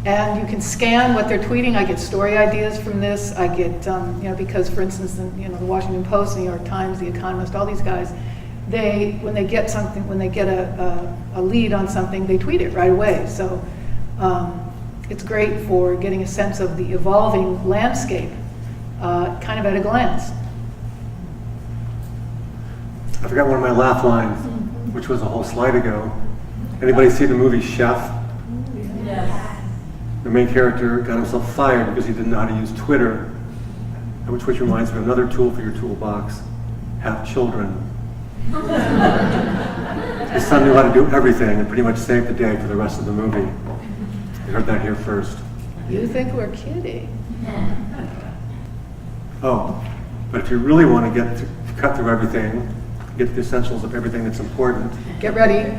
And you can scan what they're tweeting. I get story ideas from this. I get, because for instance, the Washington Post, the New York Times, The Economist, all these guys, when they get a lead on something, they tweet it right away. So it's great for getting a sense of the evolving landscape, kind of at a glance. I forgot one of my laugh lines, which was a whole slide ago. Anybody see the movie Chef? Yes. The main character got himself fired because he didn't know how to use Twitter, which reminds me of another tool for your toolbox: have children. His son knew how to do everything and pretty much saved the day for the rest of the movie. You heard that here first. You think we're kidding? Oh, but if you really want to cut through everything, get to the essentials of everything that's important, get ready.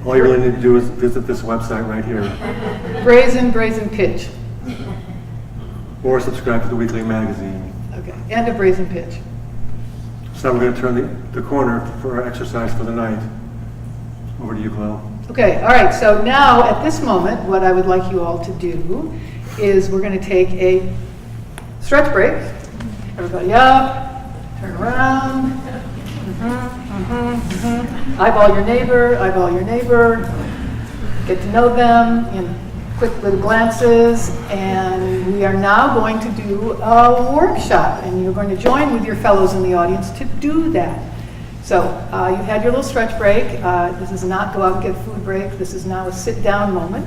All you really need to do is visit this website right here. Brazen Pitch. Or subscribe to the weekly magazine. Okay, and a Brazen Pitch. So we're going to turn the corner for our exercise for the night. Over to you, Chloe. Okay, all right, so now at this moment, what I would like you all to do is we're going to take a stretch break. Everybody up, turn around. Eyeball your neighbor, get to know them in quick little glances, and we are now going to do a workshop, and you're going to join with your fellows in the audience to do that. So you've had your little stretch break. This is not go out and get a food break. This is now a sit-down moment,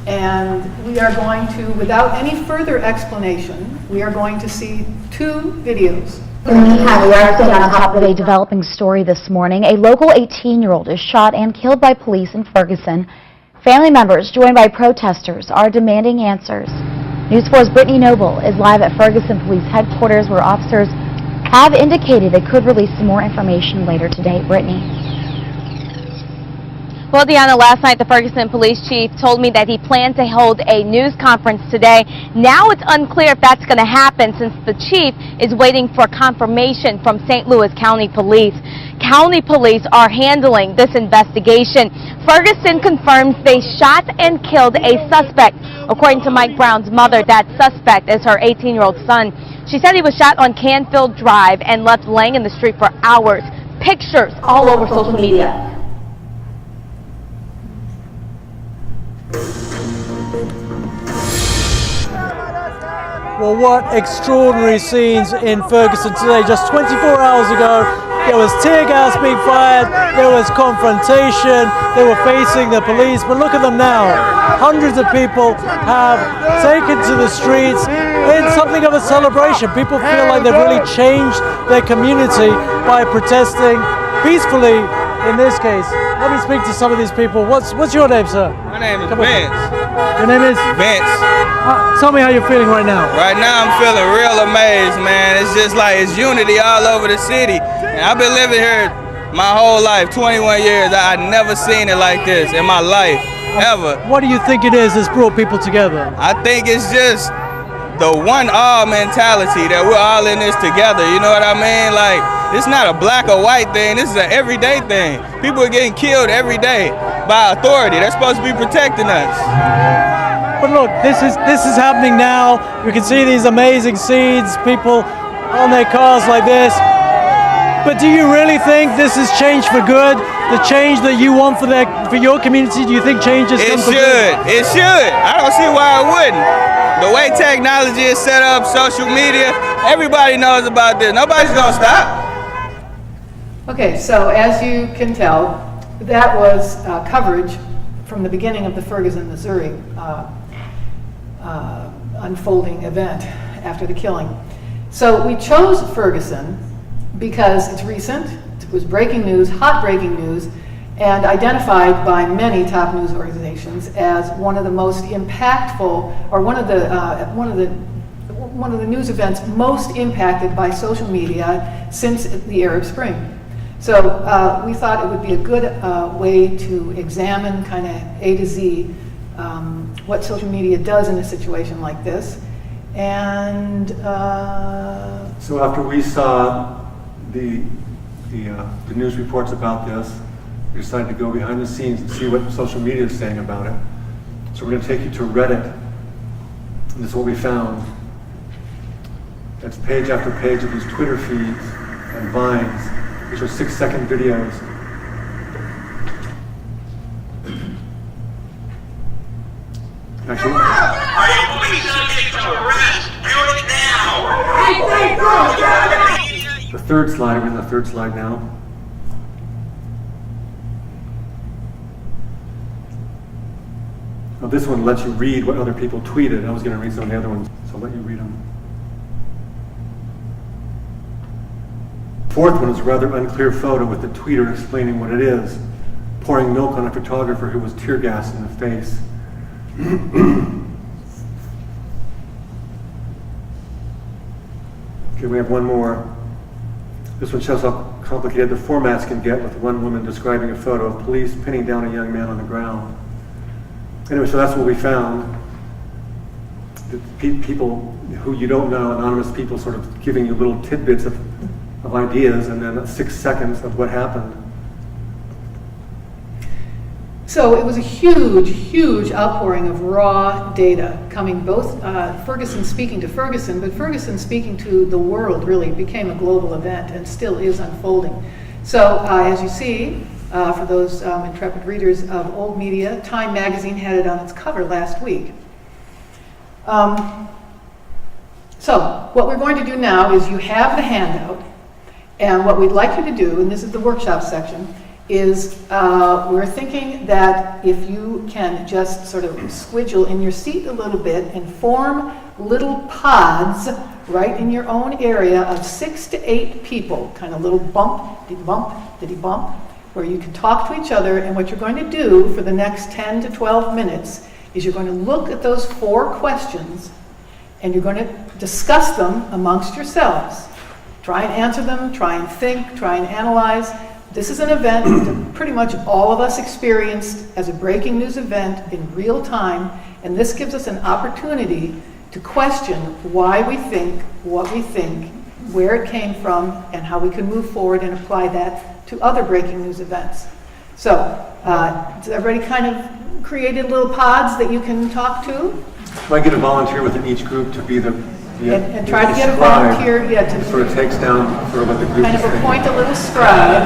and we are going to, without any further explanation, we are going to see 2 videos. In the meantime, we are staying on top of a developing story this morning. A local 18-year-old is shot and killed by police in Ferguson. Family members, joined by protesters, are demanding answers. News 4's Brittany Noble is live at Ferguson Police Headquarters, where officers have indicated they could release some more information later today. Brittany. Well, Deanna, last night the Ferguson police chief told me that he planned to hold a news conference today. Now it's unclear if that's going to happen, since the chief is waiting for confirmation from St. Louis County Police. County police are handling this investigation. Ferguson confirms they shot and killed a suspect. According to Mike Brown's mother, that suspect is her 18-year-old son. She said he was shot on Canfield Drive and left laying in the street for hours. Pictures all over social media. Well, what extraordinary scenes in Ferguson today. Just 24 hours ago, there was tear gas being fired, there was confrontation, they were facing the police, but look at them now. Hundreds of people have taken to the streets in something of a celebration. People feel like they've really changed their community by protesting peacefully in this case. Let me speak to some of these people. What's your name, sir? My name is Vince. Your name is? Vince. Tell me how you're feeling right now. Right now I'm feeling real amazed, man. It's just like it's unity all over the city. And I've been living here my whole life, 21 years. I've never seen it like this in my life, ever. What do you think it is that's brought people together? I think it's just the one all mentality that we're all in this together. You know what I mean? Like, it's not a black or white thing. This is an everyday thing. People are getting killed every day by authority. They're supposed to be protecting us. But look, this is happening now. You can see these amazing scenes, people on their cars like this. But do you really think this is change for good? The change that you want for your community? Do you think change is come for good? It should. I don't see why it wouldn't. The way technology is set up, social media, everybody knows about this. Nobody's gonna stop. Okay, so as you can tell, that was coverage from the beginning of the Ferguson, Missouri unfolding event. after the killing. So we chose Ferguson because it's recent, it was breaking news, hot breaking news, and identified by many top news organizations as one of the most impactful, or one of the news events most impacted by social media since the Arab Spring. So we thought it would be a good way to examine kind of A to Z what social media does in a situation like this. And so after we saw the news reports about this, we decided to go behind the scenes and see what social media is saying about it. So we're going to take you to Reddit. And this is what we found. It's page after page of these Twitter feeds and Vines. These are 6-second videos. Actually, are you moving subject to arrest? Do it now! the third slide, we're in the third slide now. Now this one lets you read what other people tweeted. I was going to read some of the other ones, so I'll let you read them. Fourth one is a rather unclear photo with the tweeter explaining what it is, pouring milk on a photographer who was tear gassed in the face. Okay, we have one more. This one shows how complicated the formats can get, with one woman describing a photo of police pinning down a young man on the ground. Anyway, so that's what we found. People who you don't know, anonymous people sort of giving you little tidbits of ideas, and then 6 seconds of what happened. So it was a huge, huge outpouring of raw data coming, both Ferguson speaking to Ferguson, but Ferguson speaking to the world. Really became a global event and still is unfolding. So as you see, for those intrepid readers of old media, Time magazine had it on its cover last week. So what we're going to do now is, you have the handout, and what we'd like you to do, and this is the workshop section, is we're thinking that if you can just sort of squidgle in your seat a little bit and form little pods right in your own area of 6 to 8 people, kind of little bump, diddy bump, diddy bump, where you can talk to each other. And what you're going to do for the next 10 to 12 minutes is you're going to look at those 4 questions and you're going to discuss them amongst yourselves. Try and answer them, try and think, try and analyze. This is an event that pretty much all of us experienced as a breaking news event in real time, and this gives us an opportunity to question why we think what we think, where it came from, and how we can move forward and apply that to other breaking news events. So, has everybody kind of created little pods that you can talk to? Try to get a volunteer within each group to be the and try to get a volunteer, to sort of takes down sort of what the group kind is of saying. appoint a little scribe,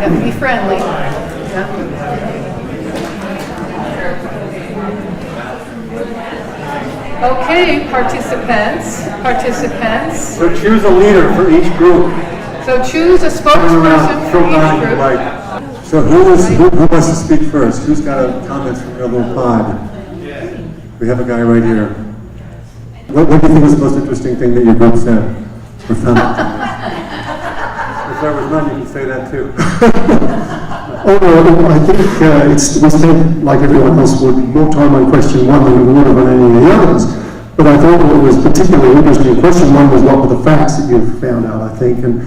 and be friendly. Yeah. Okay, participants. So choose a leader for each group. So choose a spokesperson for each group. So who wants to speak first? Who's got a comment from your little pod? We have a guy right here. What do you think was the most interesting thing that your group said? Or found out? If there was none, you can say that too. Oh no, I think we spent, like everyone else would, more time on question 1 than we would have on any of the others. But I thought what was particularly interesting, question 1 was what were the facts that you found out, I think. And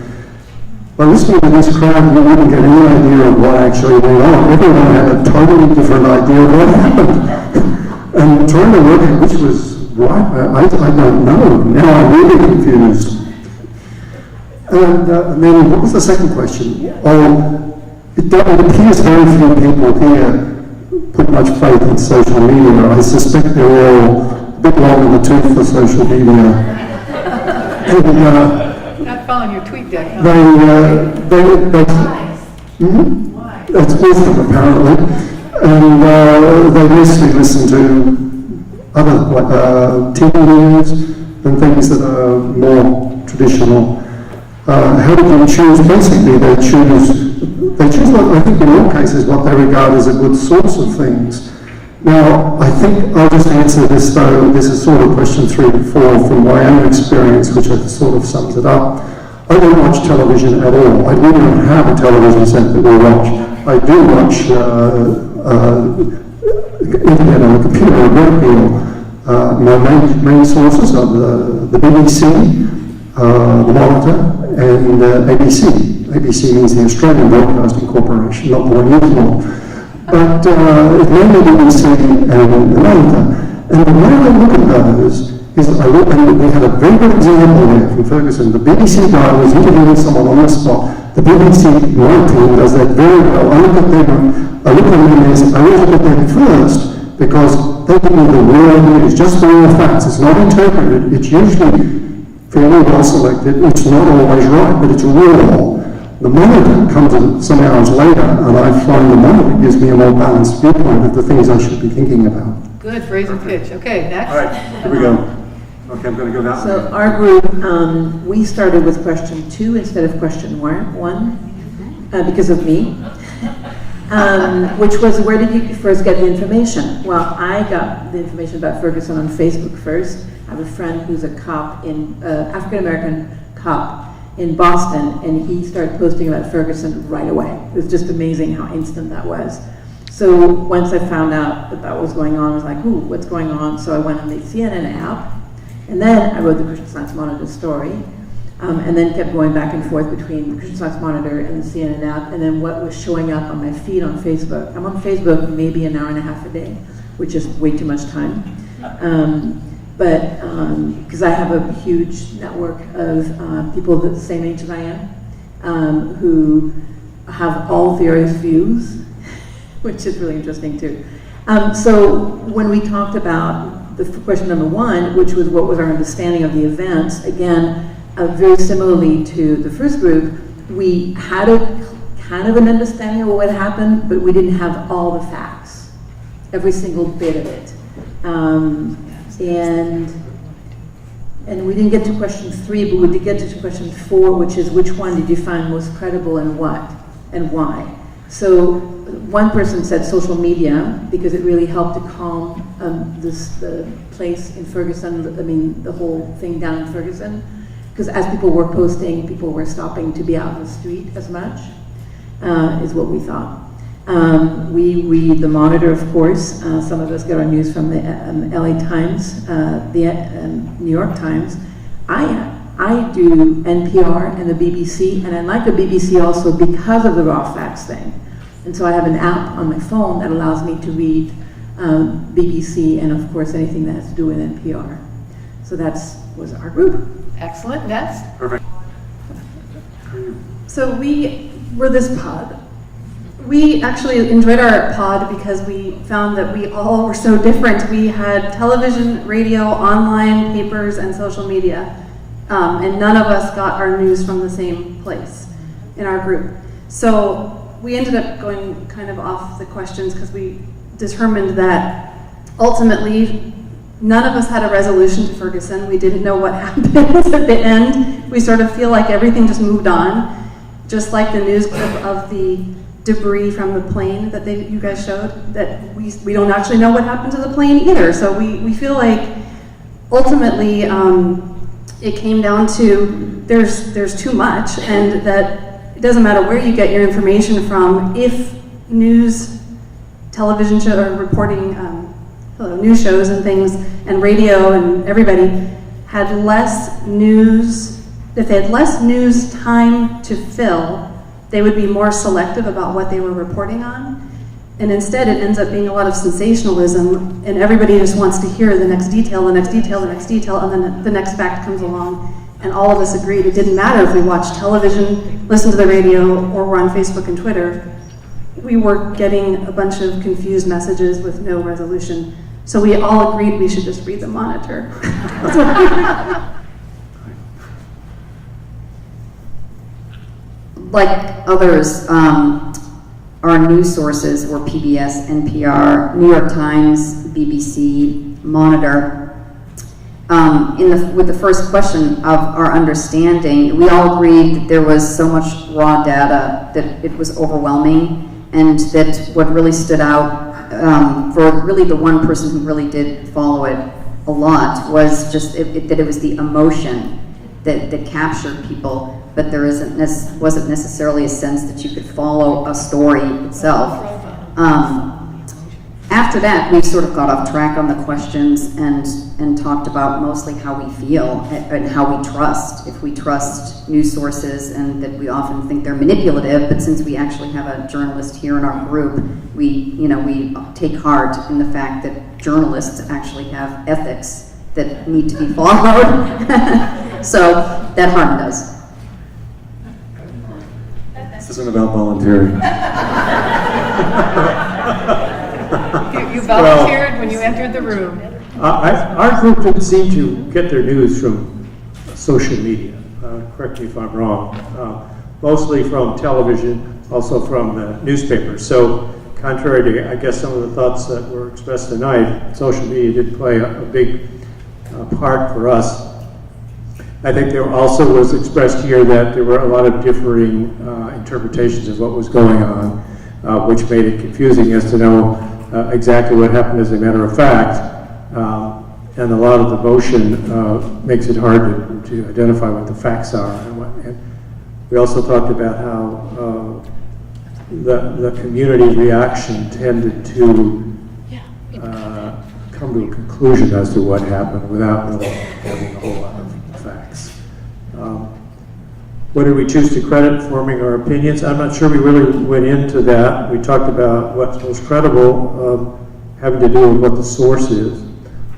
by listening to this crowd, you wouldn't get any idea of what actually went on. Everyone had a totally different idea of what happened. And trying to work out which was right, I don't know. Now I'm really confused. And then what was the second question? It appears very few people here put much faith in social media. I suspect they're all a bit long in the tooth for social media. And, Not following your tweet deck, huh? That's wisdom, apparently. And they mostly listen to other TV news and things that are more traditional. How do you choose? Basically, they choose what, I think in all cases, what they regard as a good source of things. Now, I think I'll just answer this though. This is sort of question 3 and 4 from my own experience, which sort of sums it up. I don't watch television at all. I don't even have a television set that we watch. I do watch internet on the computer a great deal. My main sources are the BBC, the Monitor, and ABC. ABC means the Australian Broadcasting Corporation, not the one you call. But it's mainly the BBC and the Monitor. And the way I look at those is I look, and we had a very good example there from Ferguson. The BBC guy was interviewing someone on the spot. The BBC, in my opinion, does that very well. I look at them and I always look at them first, because they give me the real news, just the real facts. It's not interpreted. It's usually fairly well selected. It's not always right, but it's raw. The Monitor comes some hours later, and I find the Monitor gives me a more balanced viewpoint of the things I should be thinking about. Good phrase and pitch. Okay, next. All right, here we go. Okay, I'm going to go that way. So our group, we started with question 2 instead of question 1, because of me, which was, where did you first get the information? Well, I got the information about Ferguson on Facebook first. I have a friend who's a cop, African-American cop in Boston, and he started posting about Ferguson right away. It was just amazing how instant that was. So once I found out that was going on, I was like, ooh, what's going on? So I went on the CNN app, and then I wrote the Christian Science Monitor story, and then kept going back and forth between the Christian Science Monitor and the CNN app, and then what was showing up on my feed on Facebook. I'm on Facebook maybe an hour and a half a day, which is way too much time. Because I have a huge network of people the same age as I am, who have all various views, which is really interesting too. So when we talked about the question number 1, which was what was our understanding of the events, again, very similarly to the first group, we had a kind of an understanding of what happened, but we didn't have all the facts, every single bit of it. And we didn't get to question 3, but we did get to question 4, which is which one did you find most credible and what and why? So one person said social media, because it really helped to calm the place in Ferguson, I mean the whole thing down in Ferguson, because as people were posting, people were stopping to be out in the street as much, is what we thought. We read the Monitor, of course. Some of us get our news from the LA Times, the New York Times. I do NPR and the BBC, and I like the BBC also because of the raw facts thing. And so I have an app on my phone that allows me to read BBC and, of course, anything that has to do with NPR. So that was our group. Excellent. Next. Perfect. So we were this pod. We actually enjoyed our pod because we found that we all were so different. We had television, radio, online, papers, and social media. And none of us got our news from the same place in our group. So we ended up going kind of off the questions because we determined that ultimately none of us had a resolution to Ferguson. We didn't know what happened at the end. We sort of feel like everything just moved on, just like the news clip of the debris from the plane that you guys showed, that we don't actually know what happened to the plane either. So we feel like ultimately it came down to there's too much, and that it doesn't matter where you get your information from. If news, television show, or reporting, news shows and things, and radio and everybody had less news, if they had less news time to fill, they would be more selective about what they were reporting on. And instead it ends up being a lot of sensationalism, and everybody just wants to hear the next detail, the next detail, the next detail, and then the next fact comes along. And all of us agreed it didn't matter if we watched television, listened to the radio, or were on Facebook and Twitter. We were getting a bunch of confused messages with no resolution. So we all agreed we should just read the Monitor. Like others, our news sources were PBS, NPR, New York Times, BBC, Monitor. With the first question of our understanding, we all agreed that there was so much raw data that it was overwhelming, and that what really stood out for really the one person who really did follow it a lot, was just that it was the emotion that captured people, but there wasn't necessarily a sense that you could follow a story itself. After that, we sort of got off track on the questions and talked about mostly how we feel and how we trust. If we trust news sources, and that we often think they're manipulative, but since we actually have a journalist here in our group, we take heart in the fact that journalists actually have ethics that need to be followed. So that hardened us. This isn't about volunteering. You volunteered when you entered the room. Our group didn't seem to get their news from social media. Correct me if I'm wrong. Mostly from television, also from the newspapers. So contrary to, I guess, some of the thoughts that were expressed tonight, social media did play a big part for us. I think there also was expressed here that there were a lot of differing interpretations of what was going on, which made it confusing as to know exactly what happened as a matter of fact. And a lot of the motion makes it hard to identify what the facts are. And we also talked about how the community reaction tended to come to a conclusion as to what happened without really having a whole lot of facts. What did we choose to credit forming our opinions? I'm not sure we really went into that. We talked about what's most credible, having to do with what the source is,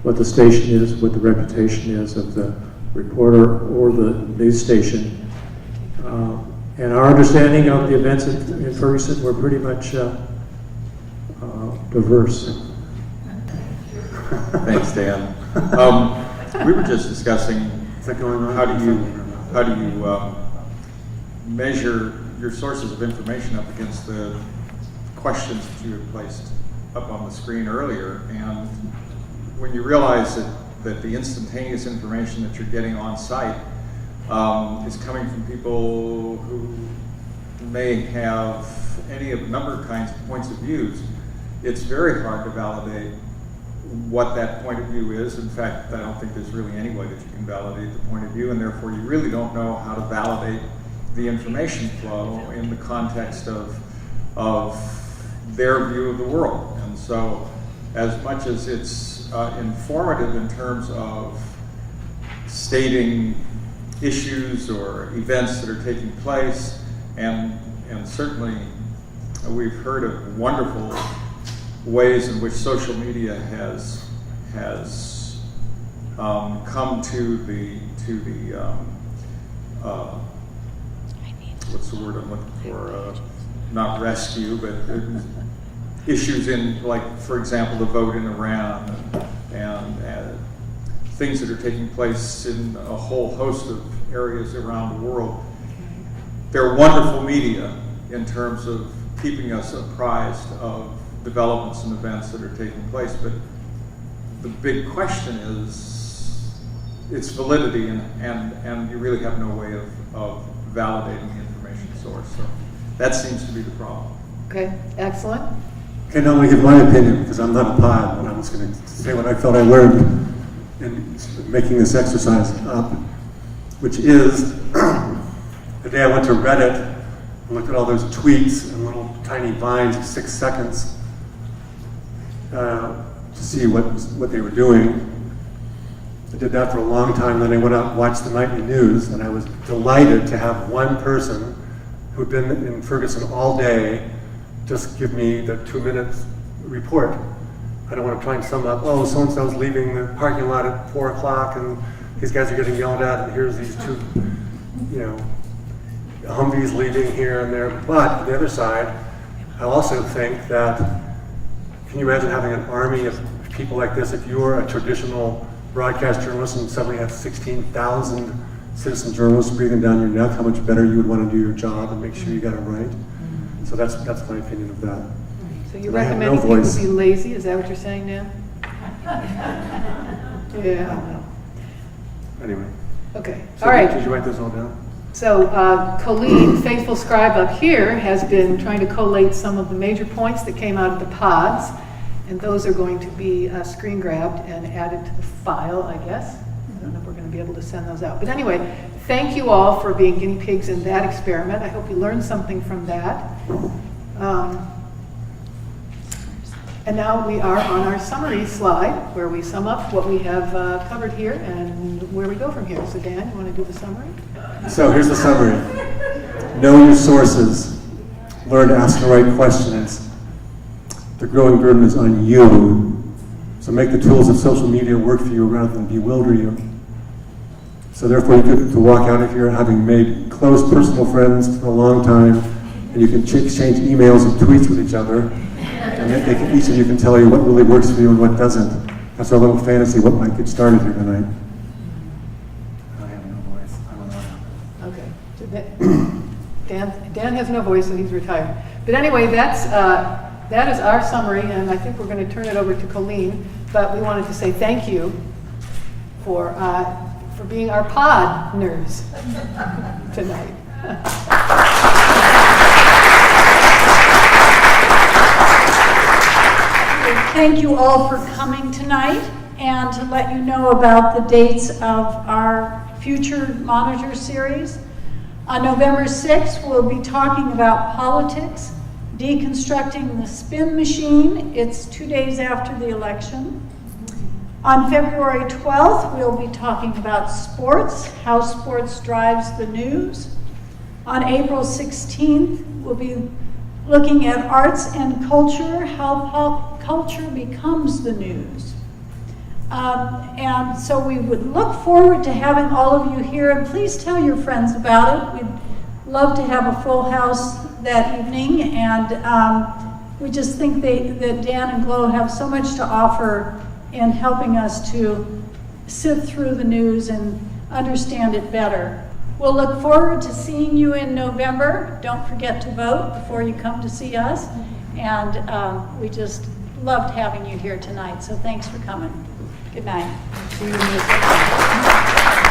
what the station is, what the reputation is of the reporter or the news station. And our understanding of the events in Ferguson were pretty much diverse. Thanks, Dan. We were just discussing how do you measure your sources of information up against the questions that you had placed up on the screen earlier, and when you realize that the instantaneous information that you're getting on site is coming from people who may have any of a number of kinds of points of views, it's very hard to validate what that point of view is. In fact, I don't think there's really any way that you can validate the point of view, and therefore you really don't know how to validate the information flow in the context of their view of the world. And so as much as it's informative in terms of stating issues or events that are taking place, and certainly we've heard of wonderful ways in which social media has come to the what's the word I'm looking for? Not rescue, but issues in, like, for example, the vote in Iran and things that are taking place in a whole host of areas around the world. They're wonderful media in terms of keeping us apprised of developments and events that are taking place, but the big question is its validity, and you really have no way of validating the information source. So that seems to be the problem. Okay, excellent. Okay, now I'm going to give my opinion, because I'm not a pod, but I'm just going to say what I felt I learned in making this exercise up, which is the day I went to Reddit and looked at all those tweets and little tiny vines of 6 seconds to see what they were doing. I did that for a long time, then I went out and watched the nightly news, and I was delighted to have one person who'd been in Ferguson all day just give me the 2-minute report. I don't want to try and sum up, oh, so-and-so's leaving the parking lot at 4 o'clock, and these guys are getting yelled at, and here's these two, Humvees leaving here and there. But on the other side, I also think that, can you imagine having an army of people like this if you were a traditional broadcast journalist and suddenly have 16,000 citizen journalists breathing down your neck, how much better you would want to do your job and make sure you got it right. So that's my opinion of that. So you're recommending people be lazy? Is that what you're saying now? Yeah. Anyway. Okay. So all right. Did you write this all down? So Colleen, faithful scribe up here, has been trying to collate some of the major points that came out of the pods. And those are going to be screen grabbed and added to the file, I guess. I don't know if we're going to be able to send those out. But anyway, thank you all for being guinea pigs in that experiment. I hope you learned something from that. And now we are on our summary slide, where we sum up what we have covered here and where we go from here. So Dan, you want to do the summary? So here's the summary. Know your sources. Learn to ask the right questions. The growing burden is on you. So make the tools of social media work for you rather than bewilder you. So therefore you get to walk out of here having made close personal friends for a long time, and you can exchange emails and tweets with each other, and each of you can tell you what really works for you and what doesn't. That's our little fantasy, what might get started here tonight. I have no voice. Okay. So Dan has no voice, so he's retired. But anyway, that is our summary, and I think we're going to turn it over to Colleen. But we wanted to say thank you for being our pod nerds tonight. Thank you all for coming tonight, and to let you know about the dates of our future Monitor series. On November 6th, we'll be talking about politics, deconstructing the spin machine. It's 2 days after the election. On February 12th, we'll be talking about sports, how sports drives the news. On April 16th, we'll be looking at arts and culture, how pop culture becomes the news. And so we would look forward to having all of you here, and please tell your friends about it. We'd love to have a full house that evening, and we just think that Dan and Glo have so much to offer in helping us to sift through the news and understand it better. We'll look forward to seeing you in November. Don't forget to vote before you come to see us. And we just loved having you here tonight, so thanks for coming. Good night. See you in the